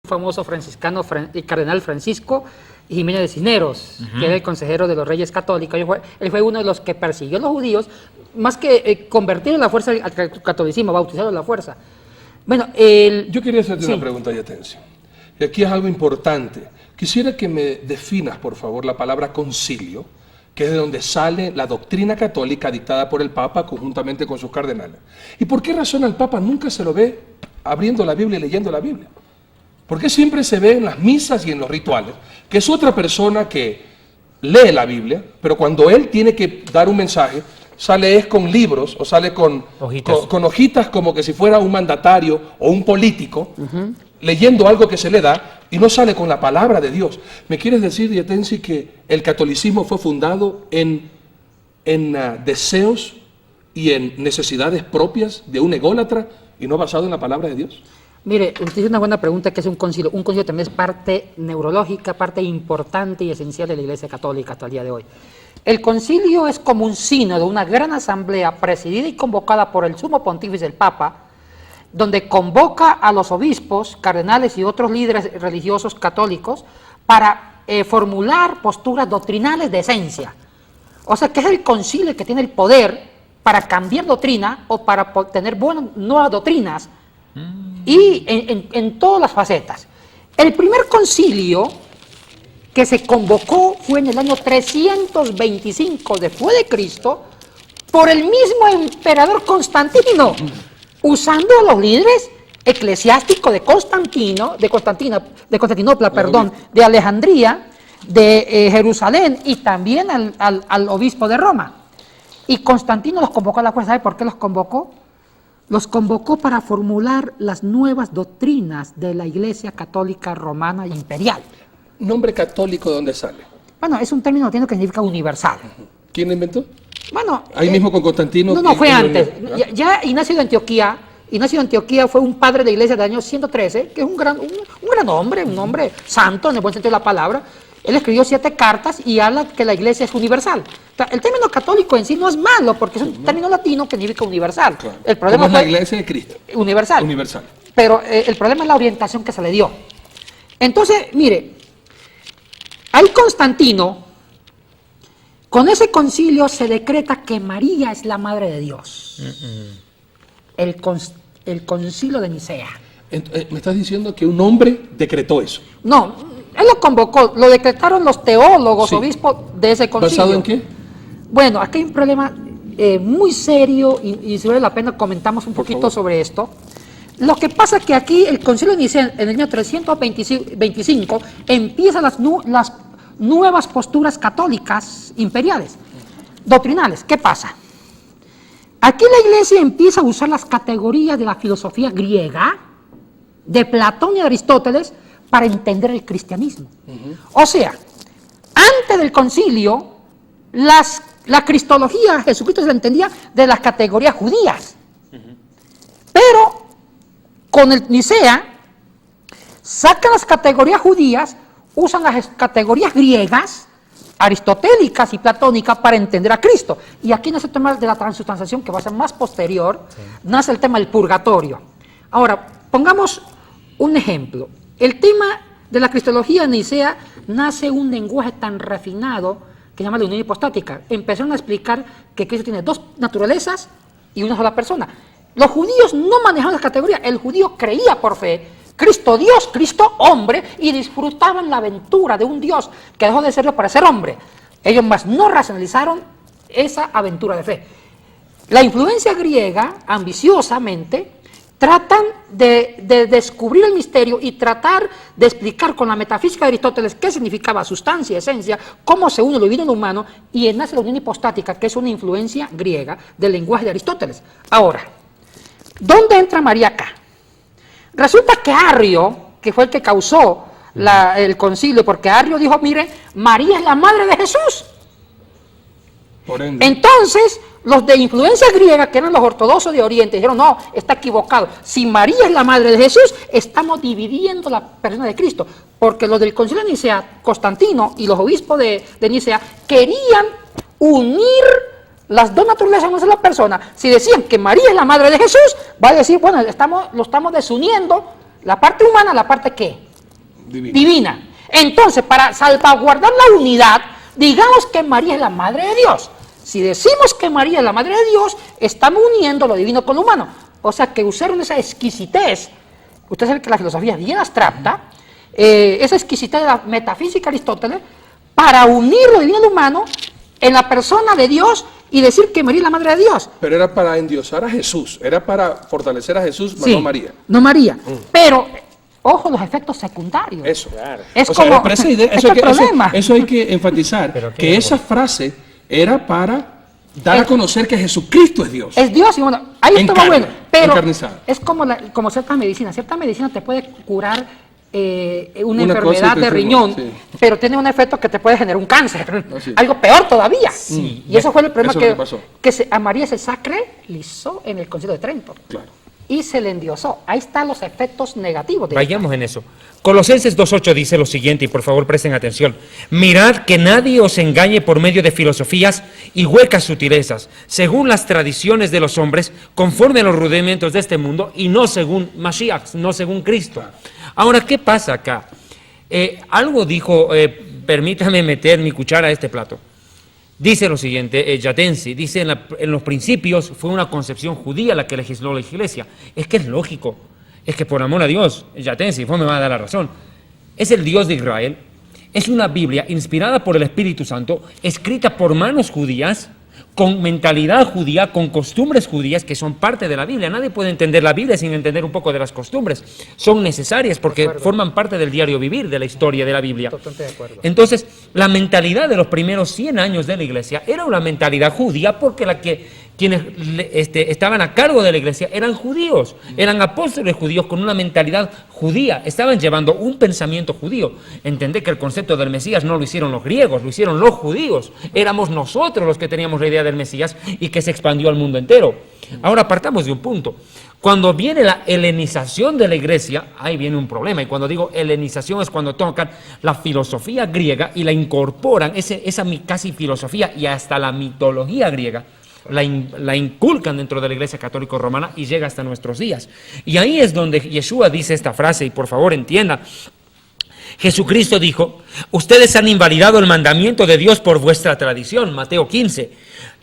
famoso franciscano, el cardenal Francisco Jiménez de Cisneros, que era el consejero de los Reyes Católicos. Él fue uno de los que persiguió a los judíos, más que convertir a la fuerza al catolicismo, bautizarlo a la fuerza. Bueno, yo quería hacerte una pregunta, Yatensi. Y aquí es algo importante. Quisiera que me definas, por favor, la palabra concilio, que es de donde sale la doctrina católica dictada por el Papa conjuntamente con sus cardenales. ¿Y por qué razón al Papa nunca se lo ve abriendo la Biblia y leyendo la Biblia? ¿Por qué siempre se ve en las misas y en los rituales que es otra persona que lee la Biblia, pero cuando él tiene que dar un mensaje, sale es con libros o sale con hojitas como que si fuera un mandatario o un político, leyendo algo que se le da y no sale con la palabra de Dios? ¿Me quieres decir, Yatensi, que el catolicismo fue fundado en deseos y en necesidades propias de un ególatra y no basado en la palabra de Dios? Mire, usted hizo una buena pregunta, que es un concilio. Un concilio también es parte neurológica, parte importante y esencial de la Iglesia Católica hasta el día de hoy. El concilio es como un sínodo, una gran asamblea presidida y convocada por el sumo pontífice, el Papa, donde convoca a los obispos, cardenales y otros líderes religiosos católicos para formular posturas doctrinales de esencia. O sea, que es el concilio que tiene el poder para cambiar doctrina o para tener buenas nuevas doctrinas, y en todas las facetas. El primer concilio que se convocó fue en el año 325 después de Cristo por el mismo emperador Constantino, usando a los líderes eclesiásticos de Constantinopla, de Alejandría, de Jerusalén y también al obispo de Roma. Y Constantino los convocó a la fuerza. ¿Sabe por qué los convocó? Los convocó para formular las nuevas doctrinas de la Iglesia Católica Romana Imperial. ¿Nombre católico de dónde sale? Bueno, es un término latino que significa universal. ¿Quién lo inventó? Bueno, ahí mismo con Constantino. No, fue antes. Ya Ignacio de Antioquía fue un padre de la Iglesia del año 113, que es un gran hombre, un hombre santo en el buen sentido de la palabra. Él escribió 7 cartas y habla que la Iglesia es universal. O sea, el término católico en sí no es malo, porque es un término latino que significa universal. Claro. El problema es la Iglesia de Cristo. Universal. Universal. Pero el problema es la orientación que se le dio. Entonces, mire, ahí Constantino, con ese concilio se decreta que María es la Madre de Dios. El concilio de Nicea. ¿Me estás diciendo que un hombre decretó eso? No, él lo convocó, lo decretaron los teólogos, obispos de ese concilio. ¿Basado en qué? Bueno, aquí hay un problema muy serio y si vale la pena comentamos un poquito sobre esto. Lo que pasa es que aquí el concilio de Nicea en el año 325 empiezan las nuevas posturas católicas imperiales, doctrinales. ¿Qué pasa? Aquí la Iglesia empieza a usar las categorías de la filosofía griega, de Platón y Aristóteles, para entender el cristianismo. O sea, antes del concilio, la cristología, Jesucristo se la entendía de las categorías judías. Pero con el Nicea, sacan las categorías judías, usan las categorías griegas, aristotélicas y platónicas para entender a Cristo. Y aquí nace el tema de la transubstanciación, que va a ser más posterior, nace el tema del purgatorio. Ahora, pongamos un ejemplo. El tema de la cristología de Nicea nace un lenguaje tan refinado que se llama la unión hipostática. Empezaron a explicar que Cristo tiene 2 naturalezas y una sola persona. Los judíos no manejaban las categorías. El judío creía por fe, Cristo Dios, Cristo hombre, y disfrutaban la aventura de un Dios que dejó de serlo para ser hombre. Ellos más no racionalizaron esa aventura de fe. La influencia griega, ambiciosamente, tratan de descubrir el misterio y tratar de explicar con la metafísica de Aristóteles qué significaba sustancia, esencia, cómo se une lo divino y lo humano, y nace la unión hipostática, que es una influencia griega del lenguaje de Aristóteles. Ahora, ¿dónde entra María acá? Resulta que Arrio, que fue el que causó el concilio, porque Arrio dijo, mire, María es la madre de Jesús. Por ende. Entonces, los de influencia griega, que eran los ortodoxos de Oriente, dijeron, no, está equivocado. Si María es la madre de Jesús, estamos dividiendo la persona de Cristo. Porque los del concilio de Nicea, Constantino y los obispos de Nicea, querían unir las 2 naturalezas en una sola persona. Si decían que María es la madre de Jesús, va a decir, bueno, lo estamos desuniendo, la parte humana, la parte ¿qué? divina. Entonces, para salvaguardar la unidad, digamos que María es la Madre de Dios. Si decimos que María es la Madre de Dios, estamos uniendo lo divino con lo humano. O sea, que usaron esa exquisitez. Usted sabe que la filosofía es bien abstracta, esa exquisitez de la metafísica de Aristóteles, para unir lo divino y lo humano en la persona de Dios y decir que María es la Madre de Dios. Pero era para endiosar a Jesús, era para fortalecer a Jesús, Sí, no a María. no María. Pero, ojo, los efectos secundarios. Eso. Claro. Es O sea, como, pero esa idea- es el problema. eso hay que enfatizar, Pero qué que esa frase era para dar a conocer que Jesucristo es Dios. Es Dios y bueno, ahí En estaba carne, bueno, pero encarnizado. es como cierta medicina. Cierta medicina te puede curar una Una cosa enfermedad te de enferma, riñón, sí. pero tiene un efecto que te puede generar un cáncer, Así. algo peor todavía. Sí. Y eso fue el problema Eso es lo que pasó. a María se sacralizó en el Concilio de Trento Claro. y se le endiosó. Ahí están los efectos negativos de Vayamos en eso. Colosenses 2.8 dice lo siguiente, y por favor presten atención. Mirad que nadie os engañe por medio de filosofías y huecas sutilezas, según las tradiciones de los hombres, conforme a los rudimentos de este mundo, y no según Mashiach, no según Cristo. Ahora, ¿qué pasa acá? Algo dijo, permítame meter mi cuchara a este plato. Dice lo siguiente, Yatensi, dice en los principios fue una concepción judía la que legisló la iglesia. Es que es lógico, es que por amor a Dios, Yatensi, vos me va a dar la razón. Es el Dios de Israel, es una Biblia inspirada por el Espíritu Santo, escrita por manos judías, con mentalidad judía, con costumbres judías que son parte de la Biblia. Nadie puede entender la Biblia sin entender un poco de las costumbres. Son necesarias porque forman parte del diario vivir, de la historia de la Biblia. Totalmente de acuerdo. Entonces, la mentalidad de los primeros 100 años de la iglesia era una mentalidad judía porque quienes estaban a cargo de la iglesia eran judíos, eran apóstoles judíos con una mentalidad judía, estaban llevando un pensamiento judío. Entendé que el concepto del Mesías no lo hicieron los griegos, lo hicieron los judíos. Éramos nosotros los que teníamos la idea del Mesías y que se expandió al mundo entero. Ahora partamos de un punto. Cuando viene la helenización de la iglesia, ahí viene un problema. Y cuando digo helenización es cuando tocan la filosofía griega y la incorporan, esa casi filosofía y hasta la mitología griega, la inculcan dentro de la Iglesia Católica Romana y llega hasta nuestros días. Y ahí es donde Yeshua dice esta frase, y por favor entienda. Jesucristo dijo, ustedes han invalidado el mandamiento de Dios por vuestra tradición, Mateo 15,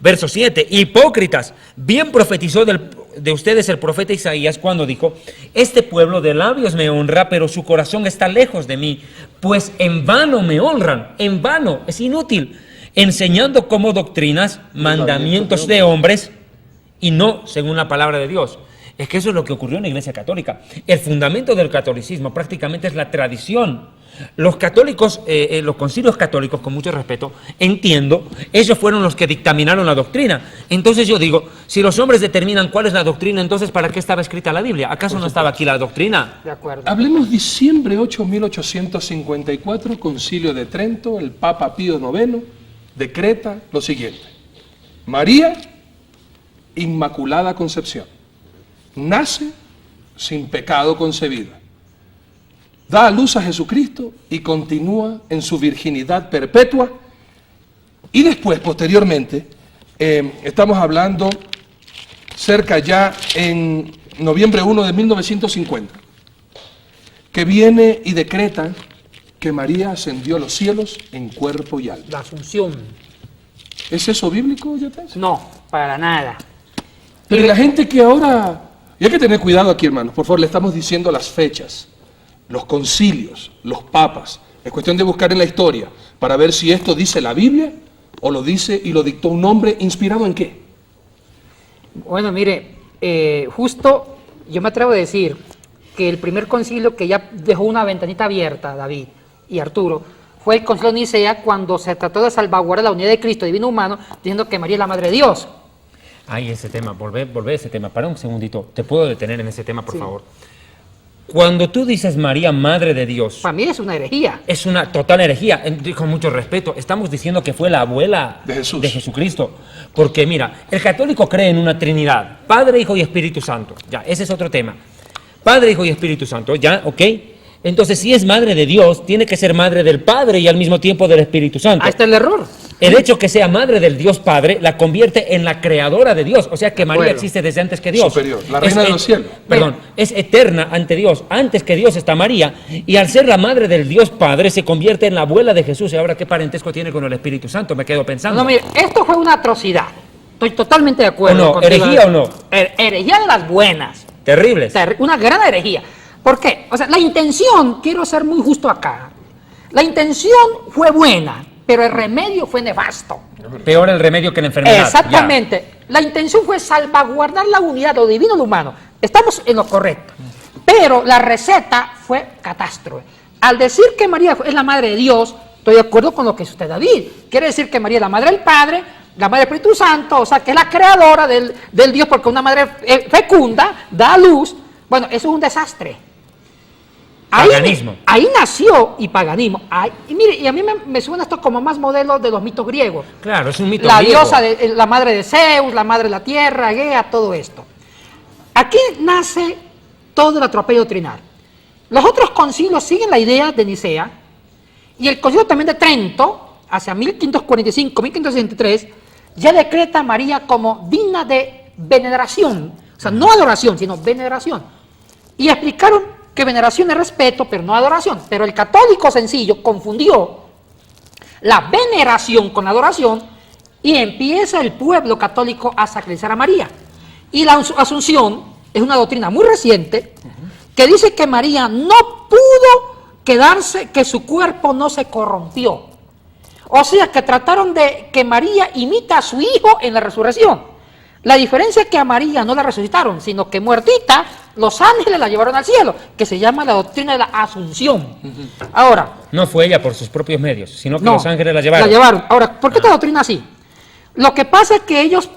verso 7. Hipócritas, bien profetizó de ustedes el profeta Isaías cuando dijo, este pueblo de labios me honra, pero su corazón está lejos de mí, pues en vano me honran, en vano, es inútil, enseñando como doctrinas mandamientos de hombres y no según la palabra de Dios. Es que eso es lo que ocurrió en la Iglesia Católica. El fundamento del catolicismo prácticamente es la tradición. Los católicos, los concilios católicos, con mucho respeto, entiendo, ellos fueron los que dictaminaron la doctrina. Entonces yo digo, si los hombres determinan cuál es la doctrina, entonces ¿para qué estaba escrita la Biblia? ¿Acaso no estaba aquí la doctrina? De acuerdo. Hablemos diciembre 8, 1854, Concilio de Trento, el Papa Pío IX decreta lo siguiente: María, Inmaculada Concepción, nace sin pecado concebida, da a luz a Jesucristo y continúa en su virginidad perpetua. Y después, posteriormente, estamos hablando cerca ya en noviembre 1 de 1950, que viene y decreta que María ascendió a los cielos en cuerpo y alma. La Asunción. ¿Es eso bíblico, Yates? No, para nada. Pero la gente que ahora... Y hay que tener cuidado aquí, hermanos. Por favor, le estamos diciendo las fechas, los concilios, los papas. Es cuestión de buscar en la historia para ver si esto dice la Biblia o lo dice y lo dictó un hombre inspirado en qué. Bueno, mire, justo yo me atrevo a decir que el primer concilio que ya dejó una ventanita abierta, David y Arturo, fue el concilio de Nicea cuando se trató de salvaguardar la unidad de Cristo divino humano, diciendo que María es la Madre de Dios. Ay, ese tema, volvé a ese tema. Para un segundito, ¿te puedo detener en ese tema, por favor? Cuando tú dices María, Madre de Dios, Para mí es una herejía. es una total herejía, con mucho respeto. Estamos diciendo que fue la abuela De Jesús. de Jesucristo. Porque mira, el católico cree en una Trinidad, Padre, Hijo y Espíritu Santo. Ya, ese es otro tema. Padre, Hijo y Espíritu Santo, ya, ¿ok? Entonces, si es Madre de Dios, tiene que ser Madre del Padre y al mismo tiempo del Espíritu Santo. Ahí está el error. El hecho que sea madre del Dios Padre la convierte en la creadora de Dios. O sea que María Bueno. existe desde antes que Dios. Superior, la reina de los cielos. Perdón, es eterna ante Dios. Antes que Dios está María. Y al ser la madre del Dios Padre se convierte en la abuela de Jesús. Y ahora, ¿qué parentesco tiene con el Espíritu Santo? Me quedo pensando. No, mire, esto fue una atrocidad. Estoy totalmente de acuerdo. ¿O no? contigo. ¿Herejía o no? Herejía de las buenas. Terribles. Una gran herejía. ¿Por qué? O sea, la intención, quiero ser muy justo acá, la intención fue buena, pero el remedio fue nefasto. Peor el remedio que la enfermedad. Exactamente. La intención fue salvaguardar la unidad, lo divino y lo humano. Estamos en lo correcto. Pero la receta fue catástrofe. Al decir que María es la madre de Dios, estoy de acuerdo con lo que dice usted, David. Quiere decir que María es la madre del Padre, la madre del Espíritu Santo, o sea, que es la creadora del Dios, porque una madre fecunda da a luz. Bueno, eso es un desastre. Paganismo. Ahí nació y paganismo. Y mire, y a mí me suena esto como más modelo de los mitos griegos. Claro, es un mito La griego. diosa, la madre de Zeus, la madre de la tierra, Gea, todo esto. Aquí nace todo el atropello doctrinal. Los otros concilios siguen la idea de Nicea, y el concilio también de Trento, hacia 1545-1563, ya decreta a María como digna de veneración. O sea, no adoración, sino veneración. Y explicaron que veneración es respeto, pero no adoración. Pero el católico sencillo confundió la veneración con la adoración y empieza el pueblo católico a sacralizar a María. Y la asunción es una doctrina muy reciente que dice que María no pudo quedarse, que su cuerpo no se corrompió. O sea, que trataron de que María imita a su hijo en la resurrección. La diferencia es que a María no la resucitaron, sino que muertita, los ángeles la llevaron al cielo, que se llama la doctrina de la asunción. Ahora, No fue ella por sus propios medios, sino que no, los ángeles la llevaron. La llevaron. Ahora, ¿por qué esta doctrina así? Lo que pasa es que ellos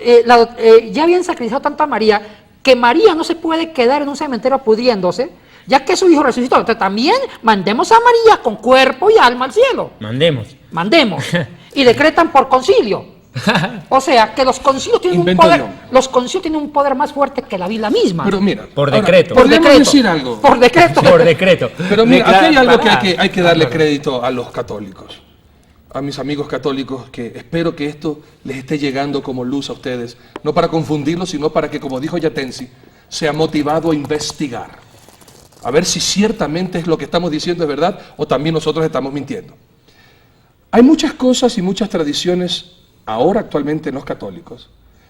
ya habían sacrificado tanto a María, que María no se puede quedar en un cementerio pudriéndose, ya que su hijo resucitó. Entonces también mandemos a María con cuerpo y alma al cielo. Mandemos. Mandemos. Y decretan por concilio. O sea, que los concilios tienen un Invento poder, yo. los concilios tienen un poder más fuerte que la Biblia misma. Pero mira, Por ahora, decreto. por podemos decreto. decir algo. Por decreto. Por decreto. Pero mira, aquí hay algo que Declara- hay que darle crédito a los católicos, a mis amigos católicos, que espero que esto les esté llegando como luz a ustedes, no para confundirlos, sino para que, como dijo Yatensi, sea motivado a investigar, a ver si ciertamente es lo que estamos diciendo es verdad o también nosotros estamos mintiendo. Hay muchas cosas y muchas tradiciones ahora actualmente en los católicos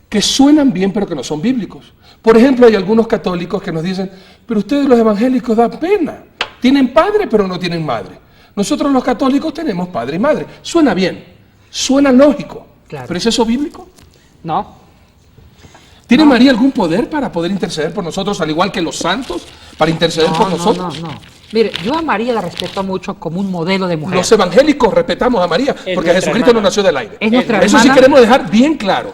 que suenan bien pero que no son bíblicos. Por ejemplo, hay algunos católicos que nos dicen, pero ustedes los evangélicos dan pena, tienen padre pero no tienen madre. Nosotros los católicos tenemos padre y madre. Suena bien, suena lógico, Claro. pero ¿es eso bíblico? No. ¿Tiene María algún poder para poder interceder por nosotros, al igual que los santos, para interceder por nosotros? No. Mire, yo a María la respeto mucho como un modelo de mujer. Los evangélicos respetamos a María, porque nuestra Jesucristo no hermana. nació del aire. Es nuestra Eso sí hermana. queremos dejar bien claro.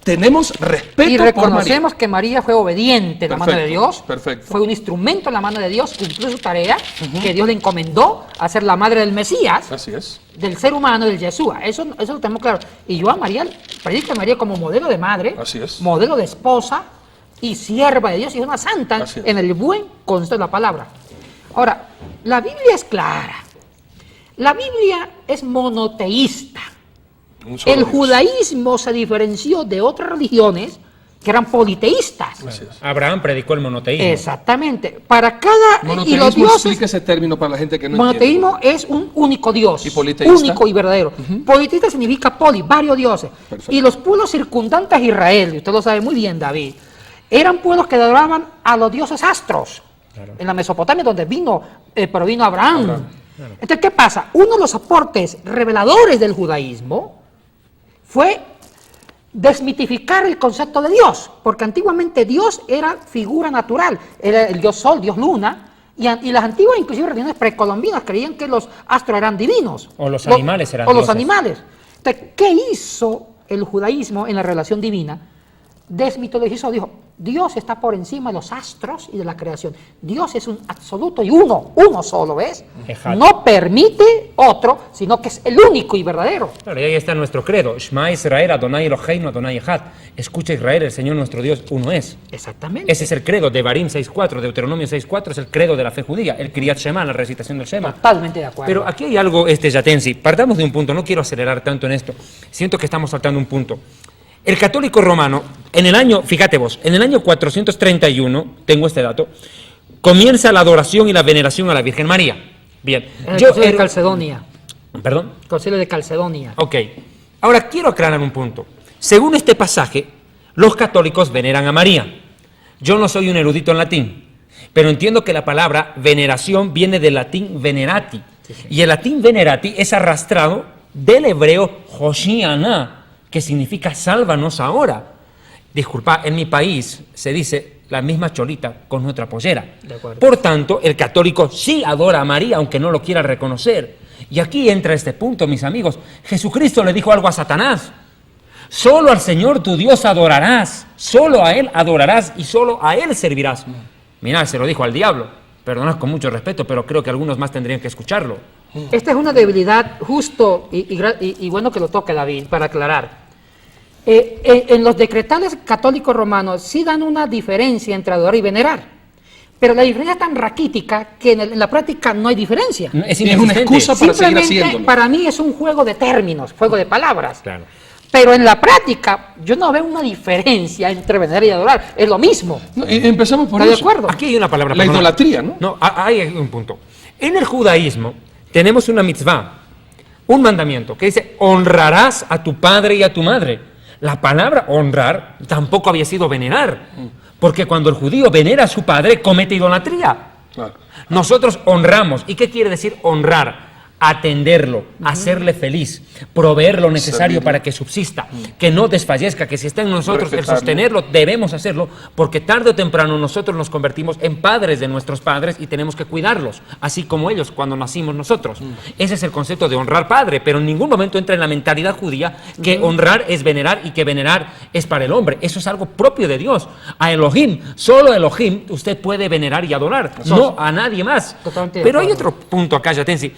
Tenemos respeto Y por María. reconocemos que María fue obediente en la mano de Perfecto, Dios. perfecto. Fue un instrumento en la mano de Dios, cumplió su tarea, que Dios le encomendó a ser la madre del Mesías, Así es. del ser humano, del Yeshua. Eso lo tenemos claro. Y yo a María, predico a María como modelo de madre, Así es. modelo de esposa y sierva de Dios y una santa Así es. en el buen concepto de la palabra. Ahora, la Biblia es clara. La Biblia es monoteísta. Un solo El Dios. judaísmo se diferenció de otras religiones que eran politeístas. Así es. Abraham predicó el monoteísmo. Para cada... y los Monoteísmo, dioses... explica ese término para la gente que no Monoteísmo entiende. es un único Dios, ¿Y politeísta? único y verdadero. Politeísta significa poli, varios dioses. Perfecto. Y los pueblos circundantes a Israel, y usted lo sabe muy bien, David, eran pueblos que adoraban a los dioses astros. En la Mesopotamia, donde provino Abraham. Entonces, ¿qué pasa? Uno de los aportes reveladores del judaísmo fue desmitificar el concepto de Dios, porque antiguamente Dios era figura natural, era el dios sol, dios luna, y las antiguas, inclusive religiones precolombinas, creían que los astros eran divinos. O los animales eran O los dioses. animales. Entonces, ¿qué hizo el judaísmo en la relación divina? desmitologizó, dijo, Dios está por encima de los astros y de la creación. Dios es un absoluto y uno solo, ¿ves? Ejat. No permite otro, sino que es el único y verdadero. Claro, y ahí está nuestro credo. Shema Israel, Adonai Eloheinu, Adonai Echad. Escucha Israel, el Señor nuestro Dios uno es. Exactamente. Ese es el credo de Devarim 6.4, Deuteronomio 6.4, es el credo de la fe judía, el Kriyat Shema, la recitación del Shema. Totalmente de acuerdo. Pero aquí hay algo, Yatensi, partamos de un punto, no quiero acelerar tanto en esto, siento que estamos saltando un punto. El católico romano, en el año 431, tengo este dato, comienza la adoración y la veneración a la Virgen María. Bien. El Concilio de Calcedonia. ¿Perdón? Concilio de Calcedonia. Ok. Ahora quiero aclarar un punto. Según este pasaje, los católicos veneran a María. Yo no soy un erudito en latín, pero entiendo que la palabra veneración viene del latín venerati. Sí. Y el latín venerati es arrastrado del hebreo Hoshiana, que significa sálvanos ahora. Disculpa, en mi país se dice la misma cholita con nuestra pollera. Por tanto, el católico sí adora a María, aunque no lo quiera reconocer. Y aquí entra este punto, mis amigos. Jesucristo le dijo algo a Satanás. Solo al Señor tu Dios adorarás, solo a Él adorarás y solo a Él servirás. Mirá, se lo dijo al diablo. Perdonad con mucho respeto, pero creo que algunos más tendrían que escucharlo. Esta es una debilidad justo y bueno que lo toque David, para aclarar. En los decretales católicos romanos sí dan una diferencia entre adorar y venerar, pero la diferencia es tan raquítica que en la práctica no hay diferencia. Es una excusa para seguir haciéndolo. Para mí es un juego de términos, juego de palabras. Claro. Pero en la práctica yo no veo una diferencia entre venerar y adorar, es lo mismo. No, empezamos por ¿Está eso. de acuerdo? Aquí hay una palabra. La idolatría, ¿no? No, hay un punto. En el judaísmo tenemos una mitzvah, un mandamiento que dice honrarás a tu padre y a tu madre. La palabra honrar tampoco había sido venerar, porque cuando el judío venera a su padre comete idolatría. Claro. Nosotros honramos. ¿Y qué quiere decir honrar? Atenderlo, hacerle feliz, proveer lo necesario para que subsista, que no desfallezca, que si está en nosotros el sostenerlo, debemos hacerlo, porque tarde o temprano nosotros nos convertimos en padres de nuestros padres y tenemos que cuidarlos, así como ellos cuando nacimos nosotros. Ese es el concepto de honrar padre, pero en ningún momento entra en la mentalidad judía que honrar es venerar y que venerar es para el hombre. Eso es algo propio de Dios. A Elohim, solo a Elohim usted puede venerar y adorar, no a nadie más. Pero hay otro punto acá, Yatensi.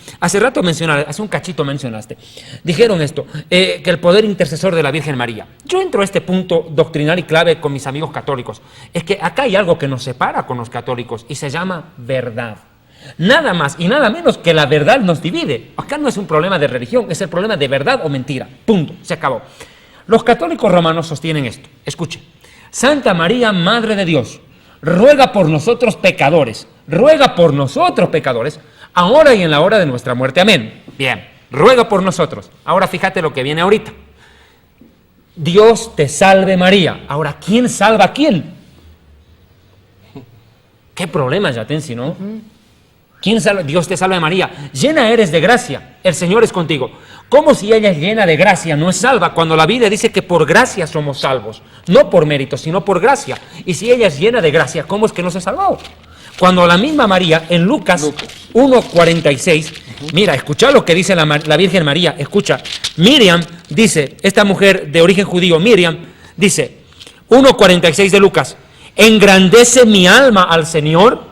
Hace un cachito mencionaste, dijeron esto, que el poder intercesor de la Virgen María. Yo entro a este punto doctrinal y clave con mis amigos católicos. Es que acá hay algo que nos separa con los católicos y se llama verdad. Nada más y nada menos que la verdad nos divide. Acá no es un problema de religión, es el problema de verdad o mentira. Punto, se acabó. Los católicos romanos sostienen esto. Escuchen. Santa María, Madre de Dios, ruega por nosotros pecadores, ahora y en la hora de nuestra muerte. Amén. Bien, ruega por nosotros. Ahora fíjate lo que viene ahorita. Dios te salve María. Ahora, ¿quién salva a quién? ¿Qué problema, Yatensi, no? ¿Quién salva? Dios te salve María. Llena eres de gracia, el Señor es contigo. ¿Cómo si ella es llena de gracia, no es salva? Cuando la Biblia dice que por gracia somos salvos. No por mérito, sino por gracia. Y si ella es llena de gracia, ¿cómo es que no se salvó? Cuando la misma María, en Lucas 1:46, mira, escucha lo que dice la Virgen María, escucha. Miriam dice, esta mujer de origen judío, Miriam, dice, 1:46 de Lucas, engrandece mi alma al Señor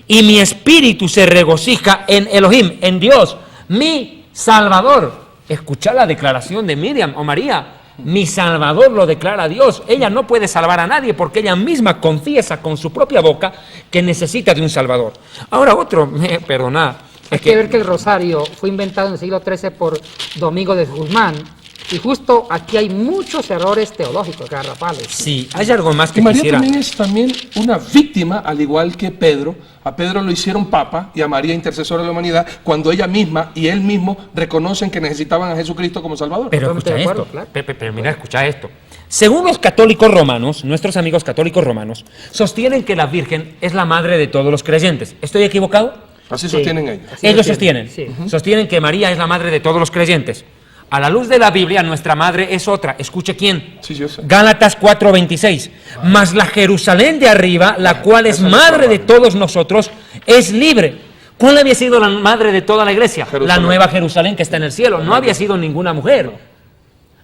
y mi espíritu se regocija en Elohim, en Dios, mi Salvador. Escucha la declaración de Miriam o María. Mi Salvador lo declara Dios. Ella no puede salvar a nadie porque ella misma confiesa con su propia boca que necesita de un Salvador. Ahora perdonad. Hay que ver que el rosario fue inventado en el siglo XIII por Domingo de Guzmán. Y justo aquí hay muchos errores teológicos garrafales. Sí, hay algo más que María quisiera. también es una víctima, al igual que Pedro. A Pedro lo hicieron papa y a María intercesora de la humanidad, cuando ella misma y él mismo reconocen que necesitaban a Jesucristo como Salvador. Pero escucha acuerdo, esto, claro. pero mira, escucha esto. Según los católicos romanos, nuestros amigos católicos romanos, sostienen que la Virgen es la madre de todos los creyentes. ¿Estoy equivocado? Así sostienen ellos. Ellos sostienen. Sí. Sostienen que María es la madre de todos los creyentes. A la luz de la Biblia, nuestra madre es otra. Escuche quién. Sí, yo sé. Gálatas 4:26. Mas la Jerusalén de arriba, la cual es madre de todos nosotros, es libre. ¿Cuál había sido la madre de toda la iglesia? Jerusalén. La nueva Jerusalén que está en el cielo. No había sido ninguna mujer.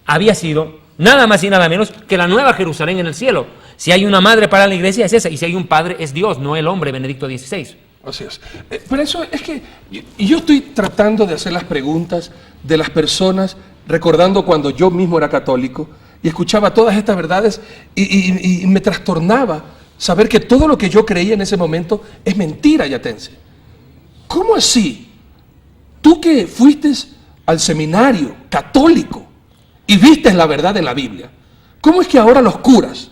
Había sido nada más y nada menos que la nueva Jerusalén en el cielo. Si hay una madre para la iglesia es esa, y si hay un padre es Dios, no el hombre, Benedicto XVI. Así es. Pero eso es que yo estoy tratando de hacer las preguntas de las personas, recordando cuando yo mismo era católico y escuchaba todas estas verdades y me trastornaba saber que todo lo que yo creía en ese momento es mentira, Yatense. ¿Cómo así? Tú que fuiste al seminario católico y viste la verdad en la Biblia, ¿cómo es que ahora los curas,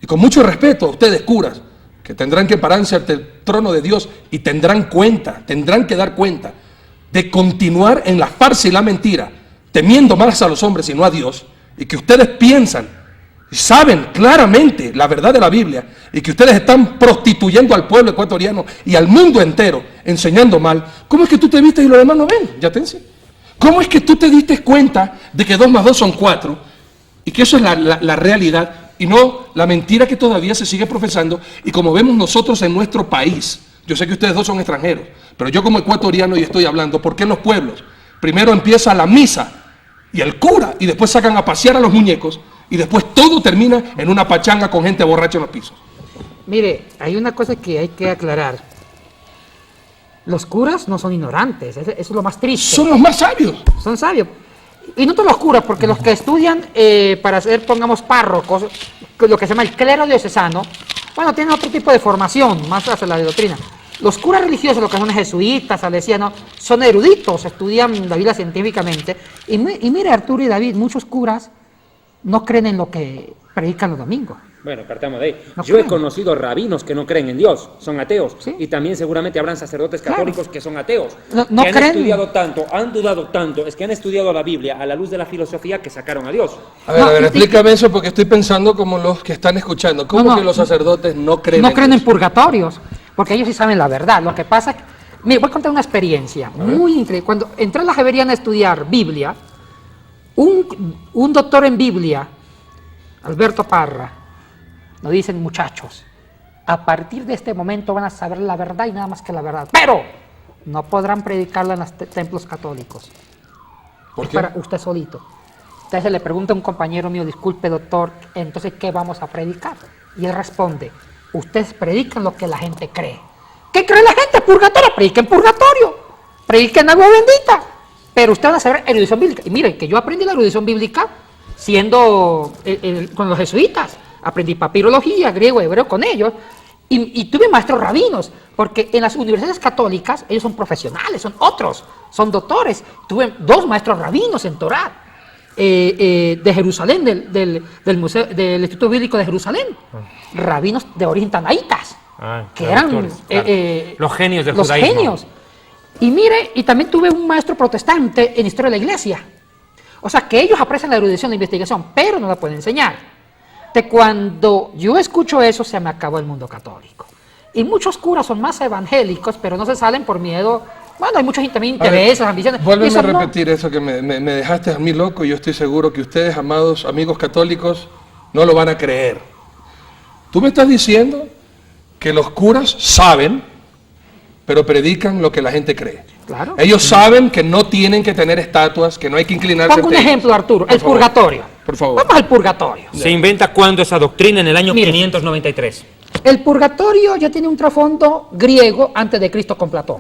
y con mucho respeto a ustedes curas, que tendrán que pararse ante el trono de Dios y tendrán que dar cuenta de continuar en la farsa y la mentira, temiendo más a los hombres y no a Dios, y que ustedes piensan y saben claramente la verdad de la Biblia, y que ustedes están prostituyendo al pueblo ecuatoriano y al mundo entero, enseñando mal? ¿Cómo es que tú te viste y los demás no ven, Yatense? ¿Cómo es que tú te diste cuenta de que 2 más 2 son 4 y que eso es la realidad y no la mentira que todavía se sigue profesando? Y como vemos nosotros en nuestro país, yo sé que ustedes dos son extranjeros, pero yo como ecuatoriano y estoy hablando, ¿por qué en los pueblos primero empieza la misa y el cura y después sacan a pasear a los muñecos y después todo termina en una pachanga con gente borracha en los pisos? Mire, hay una cosa que hay que aclarar. Los curas no son ignorantes, eso es lo más triste. Son los más sabios. Son sabios. Y no todos los curas, porque los que estudian para ser, pongamos, párrocos, lo que se llama el clero diocesano, bueno, tienen otro tipo de formación, más hacia la doctrina. Los curas religiosos, los que son jesuitas, salesianos, son eruditos, estudian la Biblia científicamente. Y mire, Arturo y David, muchos curas no creen en lo que predican los domingos. Bueno, partamos de ahí. No Yo he creen. conocido rabinos que no creen en Dios, son ateos. Sí. Y también seguramente habrán sacerdotes Claro. católicos que son ateos. No que han creen. estudiado tanto, han dudado tanto, es que han estudiado la Biblia a la luz de la filosofía que sacaron a Dios. No, Explícame eso porque estoy pensando como los que están escuchando. ¿Cómo No, que los sacerdotes no creen No en creen en Dios? purgatorios, porque ellos sí saben la verdad. Lo que pasa, mire, voy a contar una experiencia muy increíble. Cuando entré a la Javeriana a estudiar Biblia, un doctor en Biblia, Alberto Parra, nos dicen: muchachos, a partir de este momento van a saber la verdad y nada más que la verdad, pero no podrán predicarla en los templos católicos. ¿Por Es qué? para usted solito. Entonces le pregunta a un compañero mío: disculpe, doctor, entonces ¿qué vamos a predicar? Y él responde: ustedes predican lo que la gente cree. ¿Qué cree la gente? Purgatorio. Prediquen purgatorio, prediquen agua bendita, pero ustedes van a saber erudición bíblica. Y miren que yo aprendí la erudición bíblica siendo con los jesuitas. Aprendí papirología, griego, hebreo con ellos, y tuve maestros rabinos, porque en las universidades católicas ellos son profesionales, son otros, son doctores. Tuve 2 maestros rabinos en Torá, de Jerusalén, del museo, del Instituto Bíblico de Jerusalén, rabinos de origen tanaítas, que eran los genios del los judaísmo. genios. Y mire, y también tuve un maestro protestante en historia de la iglesia. O sea, que ellos aprecian la erudición, la investigación, pero no la pueden enseñar. De cuando yo escucho eso, se me acabó el mundo católico. Y muchos curas son más evangélicos, pero no se salen por miedo. Bueno, hay muchos también intereses, ambiciones. Vuélveme Y a eso no- repetir eso que me dejaste a mí loco, y yo estoy seguro que ustedes, amados amigos católicos, no lo van a creer. Tú me estás diciendo que los curas saben, pero predican lo que la gente cree. Claro. Ellos saben que no tienen que tener estatuas, que no hay que inclinarse. Pongo un ante ellos. ejemplo, Arturo, Por el favor. purgatorio. Por favor. Vamos al purgatorio. ¿Se inventa cuándo esa doctrina? En el año Mire. 593. El purgatorio ya tiene un trasfondo griego antes de Cristo con Platón.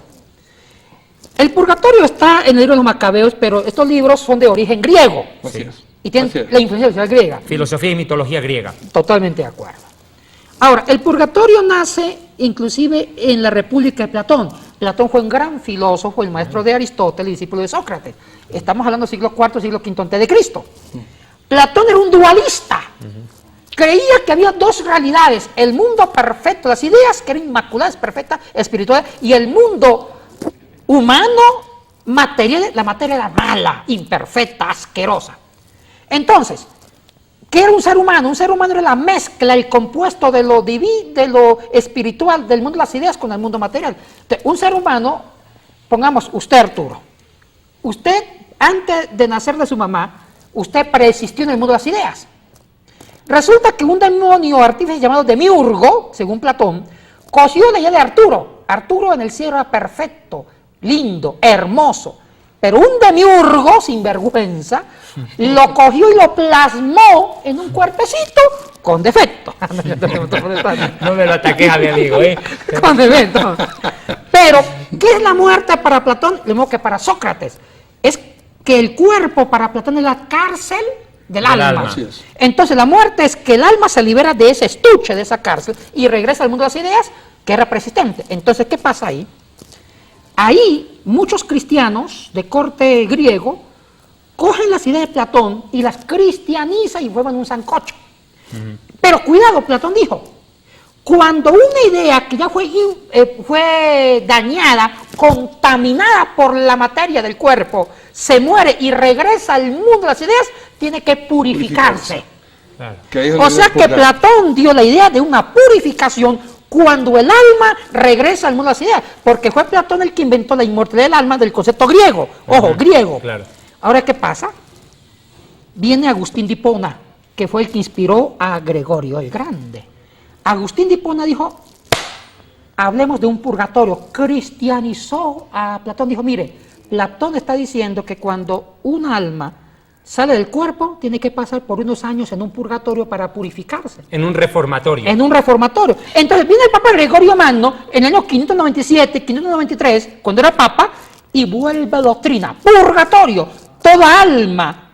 El purgatorio está en el libro de los Macabeos, pero estos libros son de origen griego Así es. y tienen Así es. la influencia de la sociedad griega. Filosofía y mitología griega. Totalmente de acuerdo. Ahora, el purgatorio nace inclusive en la República de Platón. Platón fue un gran filósofo, el maestro de Aristóteles, discípulo de Sócrates. Estamos hablando del siglo IV, siglo V antes de Cristo. Platón era un dualista. Creía que había 2 realidades: el mundo perfecto, las ideas que eran inmaculadas, perfectas, espirituales, y el mundo humano, material. La materia era mala, imperfecta, asquerosa. Entonces, ¿qué era un ser humano? Un ser humano era la mezcla, el compuesto de lo divino, de lo espiritual, del mundo de las ideas con el mundo material. Entonces, un ser humano, pongamos usted, Arturo, usted antes de nacer de su mamá, usted preexistió en el mundo de las ideas. Resulta que un demonio artífice llamado Demiurgo, según Platón, cogió la idea de Arturo. Arturo en el cielo era perfecto, lindo, hermoso. Pero un demiurgo, sin vergüenza, lo cogió y lo plasmó en un cuerpecito con defecto. No me lo ataques a mi amigo, ¿eh? Con defecto. Pero, ¿qué es la muerte para Platón? Lo mismo que para Sócrates. Es que el cuerpo para Platón es la cárcel del alma. Así es. Entonces, la muerte es que el alma se libera de ese estuche, de esa cárcel, y regresa al mundo de las ideas, que era persistente. Entonces, ¿qué pasa ahí? Ahí muchos cristianos de corte griego cogen las ideas de Platón y las cristianizan y vuelven un sancocho. Pero cuidado, Platón dijo, cuando una idea que ya fue dañada, contaminada por la materia del cuerpo, se muere y regresa al mundo de las ideas, tiene que purificarse. Claro. Que ahí es O donde sea viene que el purgatorio. Platón dio la idea de una purificación cuando el alma regresa al mundo de las ideas, porque fue Platón el que inventó la inmortalidad del alma del concepto griego, ojo, griego. Claro. Ahora, ¿qué pasa? Viene Agustín de Hipona, que fue el que inspiró a Gregorio el Grande. Agustín de Hipona dijo, hablemos de un purgatorio, cristianizó a Platón, dijo, mire, Platón está diciendo que cuando un alma sale del cuerpo, tiene que pasar por unos años en un purgatorio para purificarse. En un reformatorio. En un reformatorio. Entonces viene el Papa Gregorio Magno en el año 597, 593, cuando era Papa, y vuelve doctrina, purgatorio. Toda alma,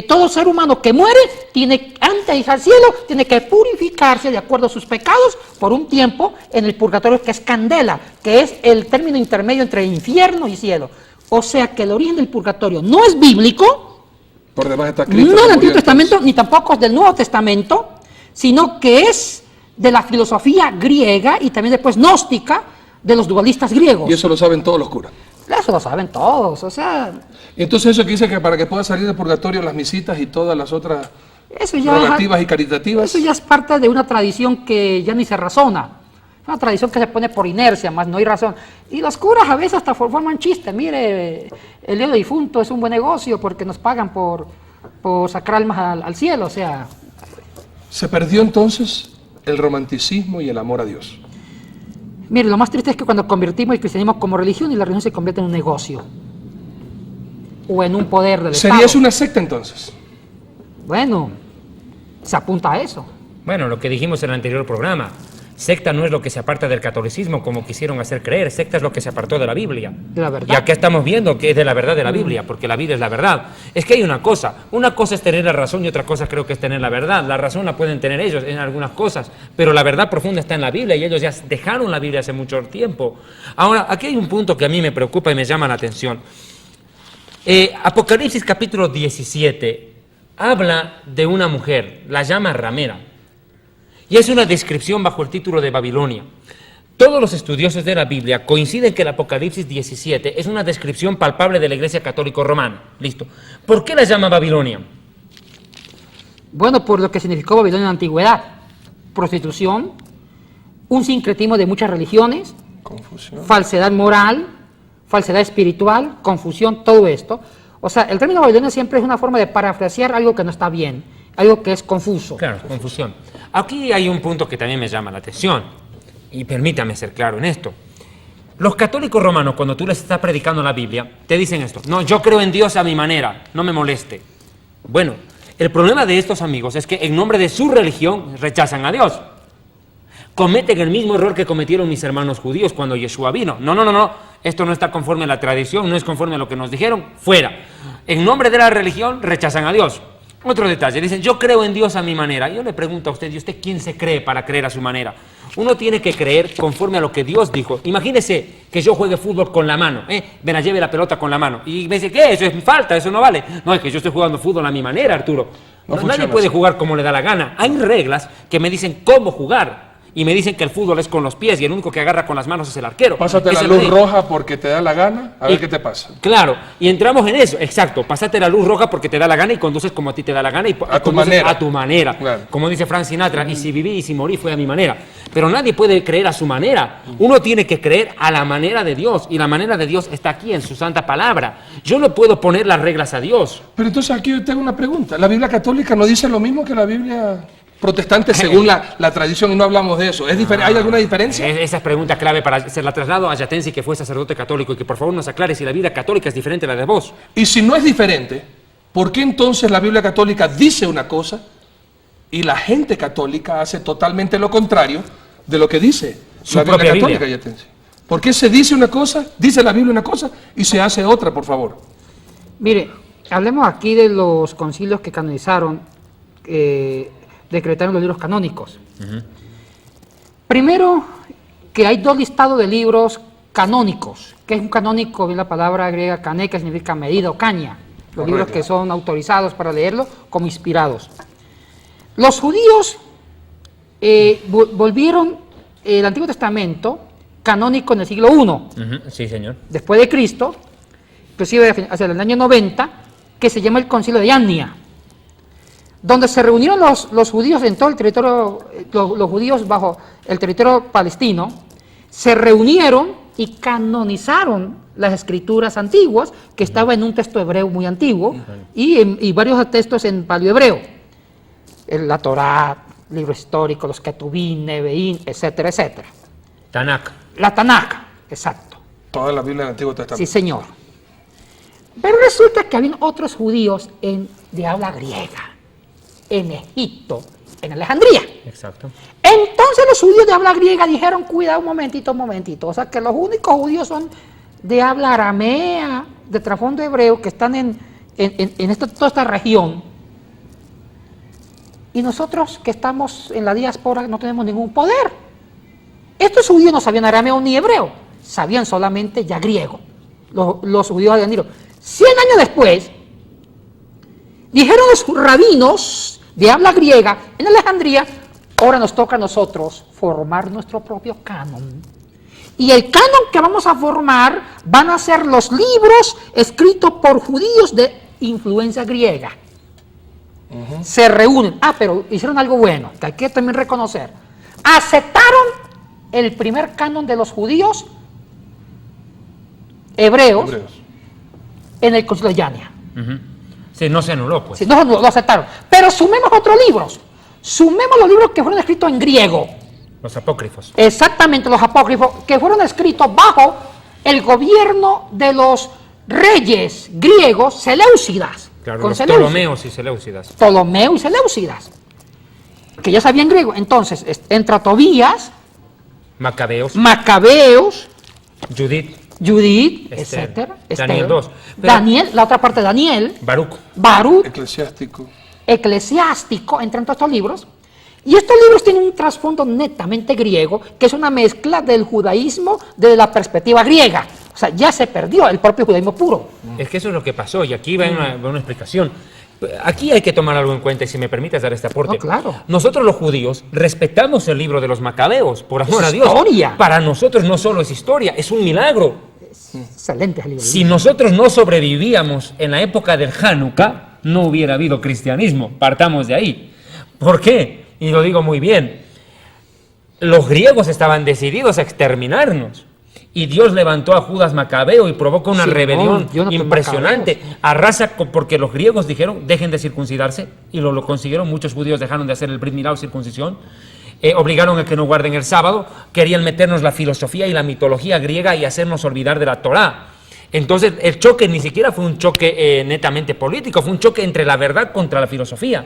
todo ser humano que muere, tiene, antes de ir al cielo, tiene que purificarse de acuerdo a sus pecados por un tiempo en el purgatorio, que es candela, que es el término intermedio entre infierno y cielo. O sea que el origen del purgatorio no es bíblico, Por demás está Cristo. no que del Antiguo murió Testamento, entonces. ni tampoco es del Nuevo Testamento, sino que es de la filosofía griega y también después gnóstica de los dualistas griegos. Y eso lo saben todos los curas. Eso lo saben todos, o sea, Y entonces eso que dice que para que pueda salir del purgatorio las misitas y todas las otras eso ya, rogativas y caritativas. eso ya es parte de una tradición que ya ni se razona. Es una tradición que se pone por inercia, más no hay razón. Y los curas a veces hasta forman chistes. Mire, el Leo de difunto es un buen negocio porque nos pagan por sacar almas al cielo, o sea. Se perdió entonces el romanticismo y el amor a Dios. Mire, lo más triste es que cuando convertimos el cristianismo como religión y la religión se convierte en un negocio o en un poder del ¿Sería Estado. eso una secta entonces? Bueno, se apunta a eso. Bueno, lo que dijimos en el anterior programa. Secta no es lo que se aparta del catolicismo, como quisieron hacer creer. Secta es lo que se apartó de la Biblia. De la verdad. Y acá estamos viendo que es de la verdad de la Biblia, porque la Biblia es la verdad. Es que hay una cosa es tener la razón y otra cosa creo que es tener la verdad. La razón la pueden tener ellos en algunas cosas, pero la verdad profunda está en la Biblia y ellos ya dejaron la Biblia hace mucho tiempo. Ahora, aquí hay un punto que a mí me preocupa y me llama la atención. Apocalipsis capítulo 17 habla de una mujer, la llama ramera. Y es una descripción bajo el título de Babilonia. Todos los estudiosos de la Biblia coinciden que el Apocalipsis 17 es una descripción palpable de la Iglesia Católica Romana. Listo. ¿Por qué la llama Babilonia? Bueno, por lo que significó Babilonia en la antigüedad. Prostitución, un sincretismo de muchas religiones, Confusión. falsedad moral, falsedad espiritual, confusión, todo esto. O sea, el término Babilonia siempre es una forma de parafrasear algo que no está bien, algo que es confuso. Claro, confusión. Aquí hay un punto que también me llama la atención, y permítame ser claro en esto. Los católicos romanos, cuando tú les estás predicando la Biblia, te dicen esto: no, yo creo en Dios a mi manera, no me moleste. Bueno, el problema de estos amigos es que en nombre de su religión rechazan a Dios. Cometen el mismo error que cometieron mis hermanos judíos cuando Yeshua vino. No, esto no está conforme a la tradición, no es conforme a lo que nos dijeron, fuera. En nombre de la religión rechazan a Dios. Otro detalle, dicen, yo creo en Dios a mi manera. Yo le pregunto a usted, ¿y usted quién se cree para creer a su manera? Uno tiene que creer conforme a lo que Dios dijo. Imagínese que yo juegue fútbol con la mano, me la lleve la pelota con la mano. Y me dice, ¿qué? Eso es falta, eso no vale. No, es que yo estoy jugando fútbol a mi manera, Arturo. Nadie puede jugar como le da la gana. Hay reglas que me dicen cómo jugar. Y me dicen que el fútbol es con los pies y el único que agarra con las manos es el arquero. Pásate la luz roja porque te da la gana, a ver qué te pasa. Claro, y entramos en eso, exacto. Pásate la luz roja porque te da la gana y conduces como a ti te da la gana y a tu manera. A tu manera. Claro. Como dice Frank Sinatra, y si viví y si morí fue a mi manera. Pero nadie puede creer a su manera. Uno tiene que creer a la manera de Dios y la manera de Dios está aquí en su santa palabra. Yo no puedo poner las reglas a Dios. Pero entonces aquí yo tengo una pregunta. ¿La Biblia católica no dice lo mismo que la Biblia protestantes según la tradición y no hablamos de eso. ¿Hay alguna diferencia? Esa es pregunta clave para hacer la traslado a Yatensi, que fue sacerdote católico, y que por favor nos aclare si la Biblia católica es diferente a la de vos. Y si no es diferente, ¿por qué entonces la Biblia católica dice una cosa y la gente católica hace totalmente lo contrario de lo que dice la Biblia católica? Yatensi? ¿Por qué se dice una cosa, dice la Biblia una cosa y se hace otra, por favor? Mire, hablemos aquí de los concilios que canonizaron, decretaron los libros canónicos. Primero, que hay dos listados de libros canónicos. ¿Qué es un canónico? Viene la palabra griega kané, que significa medida o caña. Los libros que son autorizados para leerlo como inspirados. Los judíos volvieron el Antiguo Testamento canónico en el siglo I. Sí, señor. Después de Cristo, inclusive hacia el año 90, que se llama el Concilio de Annia, donde se reunieron los judíos en todo el territorio, los judíos bajo el territorio palestino, se reunieron y canonizaron las escrituras antiguas, que estaban en un texto hebreo muy antiguo, y varios textos en paleohebreo, la Torá, libros históricos, los Ketubín, Neveín, etcétera, etcétera. Tanakh. La Tanakh, exacto. Toda la Biblia del Antiguo Testamento. Sí, señor. Pero resulta que habían otros judíos de habla griega, en Egipto, en Alejandría. Exacto. Entonces los judíos de habla griega dijeron, cuidado un momentito. O sea que los únicos judíos son de habla aramea, de trasfondo hebreo, que están en toda esta región. Y nosotros que estamos en la diáspora no tenemos ningún poder. Estos judíos no sabían arameo ni hebreo, sabían solamente ya griego. Los judíos alejandrinos. 100 años después, dijeron los rabinos de habla griega en Alejandría, ahora nos toca a nosotros formar nuestro propio canon. Y el canon que vamos a formar van a ser los libros escritos por judíos de influencia griega. Se reúnen. Pero hicieron algo bueno, que hay que también reconocer. Aceptaron el primer canon de los judíos hebreos. En el Concilio de Annia. Sí, no se anuló, pues. Sí, no lo aceptaron. Pero sumemos otros libros. Sumemos los libros que fueron escritos en griego. Los apócrifos. Exactamente, los apócrifos, que fueron escritos bajo el gobierno de los reyes griegos seleucidas. Claro, con los Seleucidas. Ptolomeos y Seleucidas. Ptolomeo y Seleucidas. Que ya sabían griego. Entonces, entra Tobías, Macabeos, Judith, Esther, etcétera. Daniel 2. Daniel, la otra parte de Daniel. Baruch. Eclesiástico. Entran todos estos libros. Y estos libros tienen un trasfondo netamente griego, que es una mezcla del judaísmo desde la perspectiva griega. O sea, ya se perdió el propio judaísmo puro. Es que eso es lo que pasó, y aquí va una explicación. Aquí hay que tomar algo en cuenta, y si me permites dar este aporte. No, claro. Nosotros los judíos respetamos el libro de los Macabeos, por amor a Dios. Historia. Para nosotros no solo es historia, es un milagro. Excelente el libro. Si nosotros no sobrevivíamos en la época del Hanukkah, no hubiera habido cristianismo. Partamos de ahí. ¿Por qué? Y lo digo muy bien. Los griegos estaban decididos a exterminarnos. Y Dios levantó a Judas Macabeo y provocó una rebelión impresionante. Arrasa porque los griegos dijeron, dejen de circuncidarse, y lo consiguieron. Muchos judíos dejaron de hacer el brit milá o circuncisión. Obligaron a que no guarden el sábado. Querían meternos la filosofía y la mitología griega y hacernos olvidar de la Torá. Entonces el choque ni siquiera fue un choque netamente político, fue un choque entre la verdad contra la filosofía.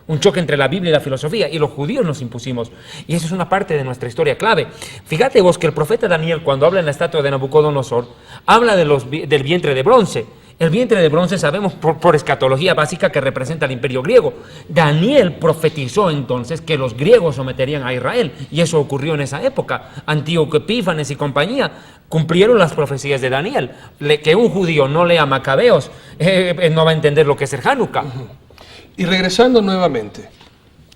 Un choque entre la Biblia y la filosofía, y los judíos nos impusimos. Y eso es una parte de nuestra historia clave. Fíjate vos que el profeta Daniel, cuando habla en la estatua de Nabucodonosor, habla del vientre de bronce. El vientre de bronce sabemos por escatología básica que representa al imperio griego. Daniel profetizó entonces que los griegos someterían a Israel, y eso ocurrió en esa época. Antíoco Epífanes y compañía cumplieron las profecías de Daniel. Que un judío no lea Macabeos no va a entender lo que es el Hanukkah. Y regresando nuevamente,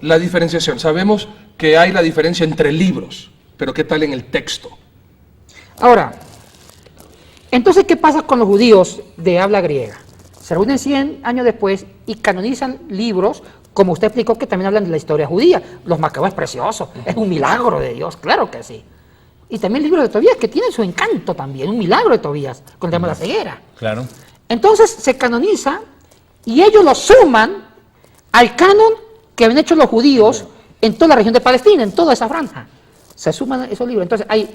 la diferenciación. Sabemos que hay la diferencia entre libros, pero ¿qué tal en el texto? Ahora, entonces, ¿qué pasa con los judíos de habla griega? Se reúnen 100 años después y canonizan libros, como usted explicó, que también hablan de la historia judía. Los Macabeos preciosos, es un milagro de Dios, claro que sí. Y también el libro de Tobías, que tiene su encanto también, un milagro de Tobías, con el tema de la ceguera. Claro. Entonces se canoniza y ellos lo suman al canon que habían hecho los judíos en toda la región de Palestina, en toda esa franja. Se suman esos libros. Entonces hay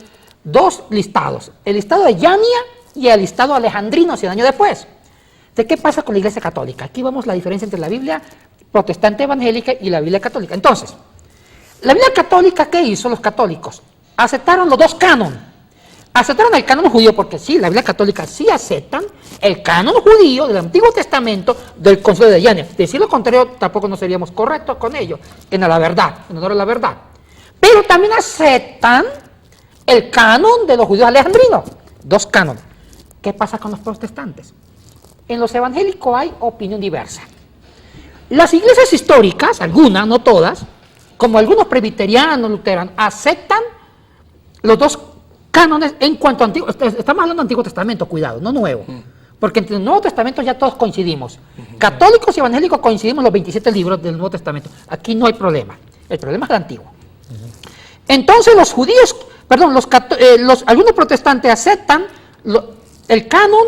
dos listados, el listado de Yania y el listado alejandrino 100 años después. ¿De qué pasa con la Iglesia Católica? Aquí vemos la diferencia entre la Biblia protestante evangélica y la Biblia católica. Entonces, la Biblia católica, ¿qué hizo los católicos? Aceptaron los dos cánones. Aceptaron el canon judío, porque sí, la Biblia católica sí aceptan el canon judío del Antiguo Testamento del Concilio de Yania. Decir lo contrario, tampoco no seríamos correctos con ello, en la verdad, en honor a la verdad. Pero también aceptan el canon de los judíos alejandrinos. Dos cánones. ¿Qué pasa con los protestantes? En los evangélicos hay opinión diversa. Las iglesias históricas, algunas, no todas, como algunos presbiterianos, luteranos, aceptan los dos cánones en cuanto a Antiguo. Estamos hablando de Antiguo Testamento, cuidado, no Nuevo. Porque entre el Nuevo Testamento ya todos coincidimos. Católicos y evangélicos coincidimos en los 27 libros del Nuevo Testamento. Aquí no hay problema. El problema es el Antiguo. Entonces los judíos, perdón, algunos protestantes aceptan el canon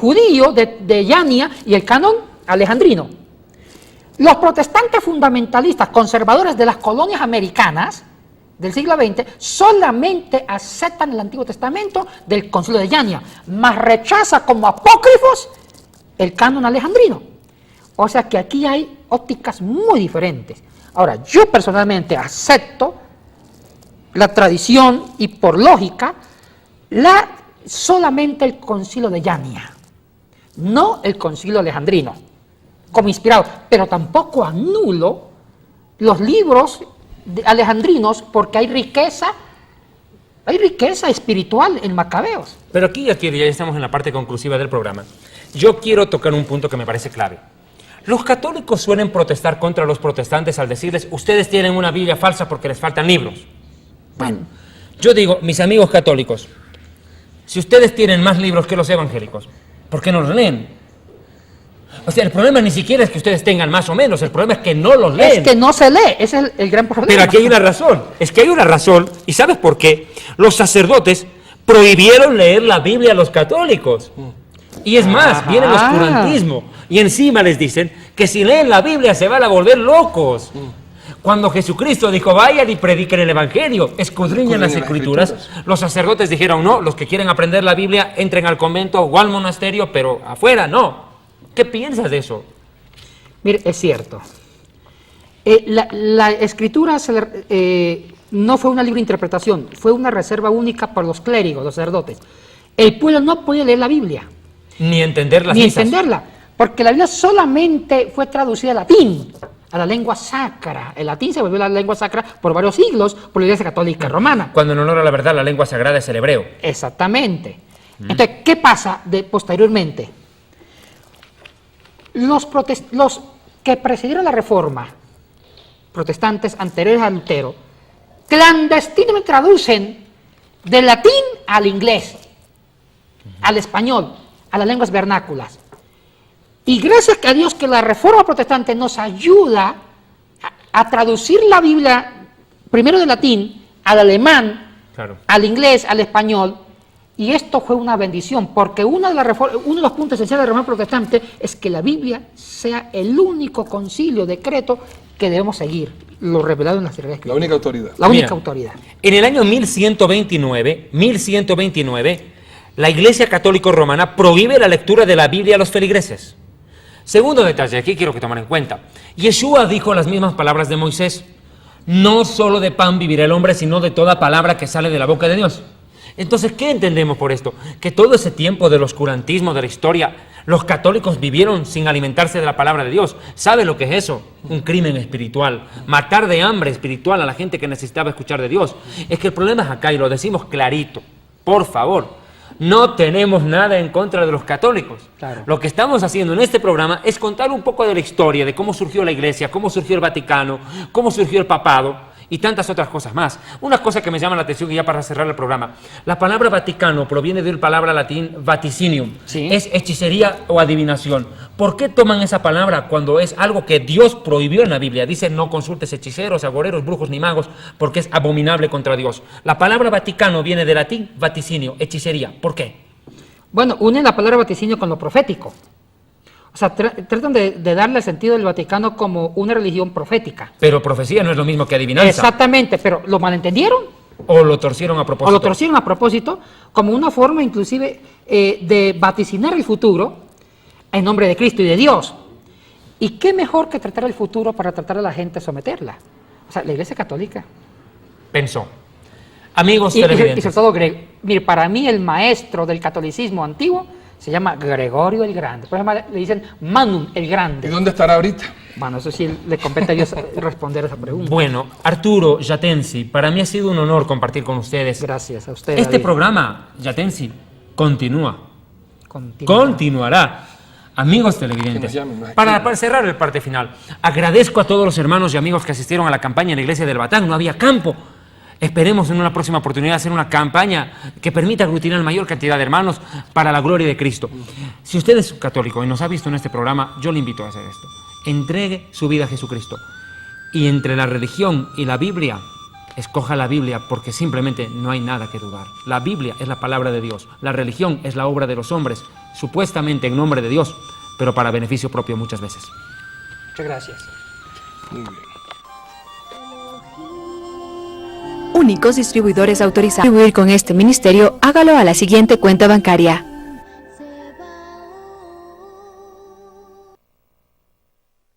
judío de Yania y el canon alejandrino. Los protestantes fundamentalistas conservadores de las colonias americanas del siglo XX solamente aceptan el Antiguo Testamento del Concilio de Yania, mas rechaza como apócrifos el canon alejandrino. O sea que aquí hay ópticas muy diferentes. Ahora, yo personalmente acepto la tradición y por lógica solamente el Concilio de Yania, no el Concilio alejandrino, como inspirado, pero tampoco anulo los libros alejandrinos porque hay riqueza espiritual en Macabeos. Pero aquí ya estamos en la parte conclusiva del programa. Yo quiero tocar un punto que me parece clave. Los católicos suelen protestar contra los protestantes al decirles, ustedes tienen una Biblia falsa porque les faltan libros. Bueno, yo digo, mis amigos católicos, si ustedes tienen más libros que los evangélicos, ¿por qué no los leen? O sea, el problema ni siquiera es que ustedes tengan más o menos, el problema es que no los leen. Es que no se lee, ese es el gran problema. Pero aquí hay una razón, es que hay una razón, ¿y sabes por qué? Los sacerdotes prohibieron leer la Biblia a los católicos. Y es más, viene el oscurantismo, y encima les dicen que si leen la Biblia se van a volver locos. Cuando Jesucristo dijo, vayan y prediquen el Evangelio, escudriñen las Escrituras, los sacerdotes dijeron, no, los que quieren aprender la Biblia, entren al convento o al monasterio, pero afuera no. ¿Qué piensas de eso? Mire, es cierto. La Escritura no fue una libre interpretación, fue una reserva única para los clérigos, los sacerdotes. El pueblo no podía leer la Biblia. Ni entender las Ni misas. entenderla, porque la Biblia solamente fue traducida al latín, a la lengua sacra. El latín se volvió la lengua sacra por varios siglos por la Iglesia Católica Romana. Cuando en honor a la verdad la lengua sagrada es el hebreo. Exactamente. Entonces, ¿qué pasa posteriormente? Los que precedieron la Reforma, protestantes anteriores a Lutero, clandestinamente traducen del latín al inglés, al español, a las lenguas vernáculas. Y gracias a Dios que la Reforma protestante nos ayuda a traducir la Biblia primero del latín al alemán, Claro. al inglés, al español. Y esto fue una bendición, porque uno de los puntos esenciales de la Reforma protestante es que la Biblia sea el único concilio, decreto que debemos seguir, lo revelado en las Escrituras. La única autoridad. La única Mira, autoridad. En el año 1129, la Iglesia Católica Romana prohíbe la lectura de la Biblia a los feligreses. Segundo detalle, aquí quiero que tomen en cuenta. Yeshua dijo las mismas palabras de Moisés. No solo de pan vivirá el hombre, sino de toda palabra que sale de la boca de Dios. Entonces, ¿qué entendemos por esto? Que todo ese tiempo del oscurantismo, de la historia, los católicos vivieron sin alimentarse de la palabra de Dios. ¿Sabe lo que es eso? Un crimen espiritual. Matar de hambre espiritual a la gente que necesitaba escuchar de Dios. Es que el problema es acá y lo decimos clarito. Por favor, no tenemos nada en contra de los católicos. Claro. Lo que estamos haciendo en este programa es contar un poco de la historia, de cómo surgió la Iglesia, cómo surgió el Vaticano, cómo surgió el papado y tantas otras cosas más. Una cosa que me llama la atención, y ya para cerrar el programa, la palabra Vaticano proviene de la palabra latín vaticinium, Sí. es hechicería o adivinación. ¿Por qué toman esa palabra cuando es algo que Dios prohibió en la Biblia? Dice, no consultes hechiceros, agoreros, brujos ni magos, porque es abominable contra Dios. La palabra Vaticano viene del latín vaticinio, hechicería. ¿Por qué? Bueno, une la palabra vaticinio con lo profético. O sea, tratan de darle el sentido del Vaticano como una religión profética. Pero profecía no es lo mismo que adivinanza. Exactamente, pero lo malentendieron O lo torcieron a propósito. o lo torcieron a propósito como una forma inclusive de vaticinar el futuro en nombre de Cristo y de Dios. ¿Y qué mejor que tratar el futuro para tratar a la gente, someterla? O sea, la Iglesia Católica. Pensó. Amigos Y televidentes. sobre todo, mire, para mí el maestro del catolicismo antiguo se llama Gregorio el Grande. Por ejemplo, le dicen Manum el ¿Y Grande. dónde estará ahorita? Bueno, eso sí le compete a Dios responder esa pregunta. Bueno, Arturo, Yatensi, para mí ha sido un honor compartir con ustedes. Gracias a usted. Este David. programa, Yatensi, continúa. Continúa. Continuará. Amigos televidentes, Que nos llamen, para cerrar el parte final, agradezco a todos los hermanos y amigos que asistieron a la campaña en la iglesia del Batán. No había campo. Esperemos en una próxima oportunidad hacer una campaña que permita aglutinar mayor cantidad de hermanos para la gloria de Cristo. Si usted es católico y nos ha visto en este programa, yo le invito a hacer esto. Entregue su vida a Jesucristo. Y entre la religión y la Biblia, escoja la Biblia porque simplemente no hay nada que dudar. La Biblia es la palabra de Dios. La religión es la obra de los hombres, supuestamente en nombre de Dios, pero para beneficio propio muchas veces. Muchas gracias. Muy bien. Únicos distribuidores autorizados. Distribuir con este ministerio, hágalo a la siguiente cuenta bancaria: